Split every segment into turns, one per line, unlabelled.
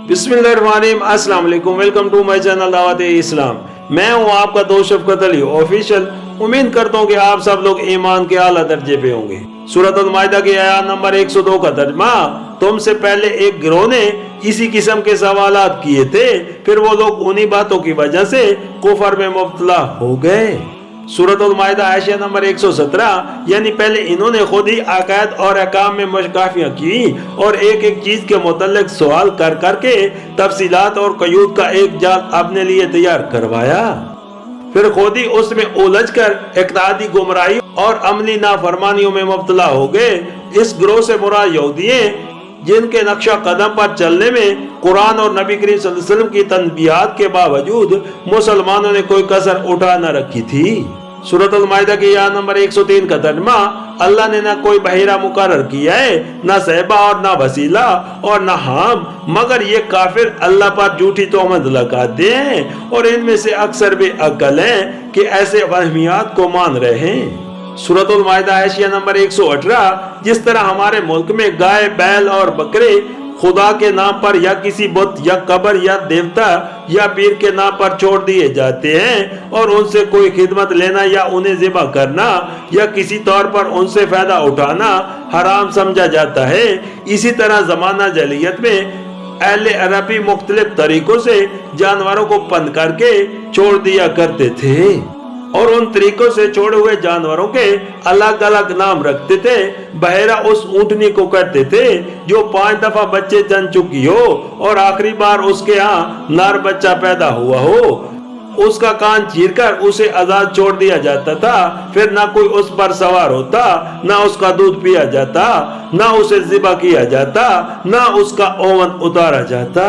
बिस्मिल्लाहिर्रहमानिर्रहीम, अस्सलाम वालेकुम। वेलकम टू माय चैनल दावत इस्लाम। मैं हूं आपका दोस्त शफकत अली ऑफिशियल। उम्मीद करता हूं कि आप सब लोग ईमान के आला दर्जे पे होंगे। सूरत अल माइदा की आयत नंबर 102 का तर्जुमा, तुमसे पहले एक गिरोह ने इसी किस्म के सवालात किए थे, फिर वो लोग उन्हीं बातों की वजह से कुफर में मुब्तला हो गए। सूरत अल माइदा आयशा नंबर 117, यानी पहले इन्होंने खुद ही अकायद और अहकाम में मशकाफियाँ की और एक एक चीज के मुतल्लिक सवाल कर करके तफसीलात और कयूद का एक जाल अपने लिए तैयार करवाया। फिर खुद ही उसमें उलझ कर इक़्तिदादी गुमराही और अमली नाफरमानियों में मुब्तला हो गए। इस गिरोह से मुराद यहूदी हैं, जिनके नक्शा कदम पर चलने में कुरान और नबी करीम सल्लल्लाहु अलैहि वसल्लम की तनबीहात के बावजूद मुसलमानों ने कोई कसर उठा न रखी थी। सूरत अल माइदा की आयत नंबर 103 का तर्जुमा, अल्लाह ने न कोई बहिरा मुकर्रर किया है, न सहबा और न वसीला और न हाम, मगर ये काफिर अल्लाह पर झूठी तोहमत लगाते हैं और इनमें से अक्सर बेअक्ल हैं कि ऐसे वहमियात को मान रहे हैं। सूरत अल माइदा आयशा नंबर 118, जिस तरह हमारे मुल्क में गाय, बैल और बकरे खुदा के नाम पर या किसी बुत या कब्र या देवता या पीर के नाम पर छोड़ दिए जाते हैं और उनसे कोई खिदमत लेना या उन्हें ज़िबा करना या किसी तौर पर उनसे फायदा उठाना हराम समझा जाता है, इसी तरह ज़माना जलीयत में अहले अरबी मुख्तलिफ तरीकों से जानवरों को बंद करके छोड़ दिया करते थे और उन तरीकों से छोड़े हुए जानवरों के अलग अलग नाम रखते थे। बहरा उस ऊँटनी को करते थे जो 5 दफा बच्चे जन चुकी हो और आखिरी बार उसके यहाँ नर बच्चा पैदा हुआ हो, उसका कान चीरकर उसे आजाद छोड़ दिया जाता था। फिर ना कोई उस पर सवार होता, ना उसका दूध पिया जाता, ना उसे ज़िबा किया जाता, ना उसका ओवन उतारा जाता।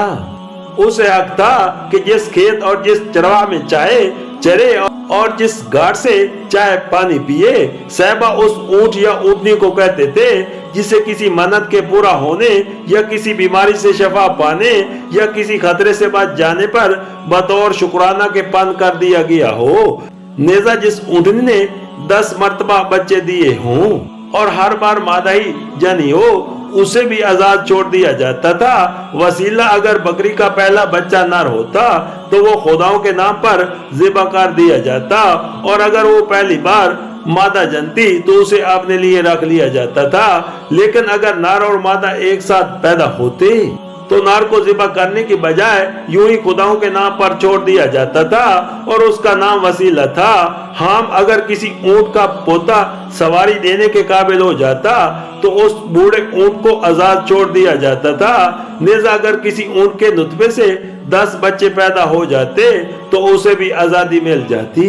उसे हक था कि जिस खेत और जिस चरवाह में चाहे चरे और जिस घाट से चाहे पानी पिए। सहबा उस ऊंट या ऊँटनी को कहते थे जिसे किसी मन्नत के पूरा होने या किसी बीमारी से शफा पाने या किसी खतरे से बच जाने पर बतौर शुक्राना के पन कर दिया गया हो। नेजा जिस ऊँटनी ने 10 मर्तबा बच्चे दिए हों और हर बार मादा ही जनी हो, उसे भी आजाद छोड़ दिया जाता था। वसीला अगर बकरी का पहला बच्चा नर होता तो वो खुदाओं के नाम पर ज़िबा कर दिया जाता और अगर वो पहली बार मादा जनती तो उसे अपने लिए रख लिया जाता था। लेकिन अगर नर और मादा एक साथ पैदा होते तो नर को ज़िबा करने की बजाय यूं ही खुदाओं के नाम पर छोड़ दिया जाता था और उसका नाम वसीला था। हाम अगर किसी ऊंट का पोता सवारी देने के काबिल हो जाता तो उस बूढ़े ऊंट को आजाद छोड़ दिया जाता था। नेज़ा अगर किसी ऊंट के नुतफे से 10 बच्चे पैदा हो जाते तो उसे भी आजादी मिल जाती।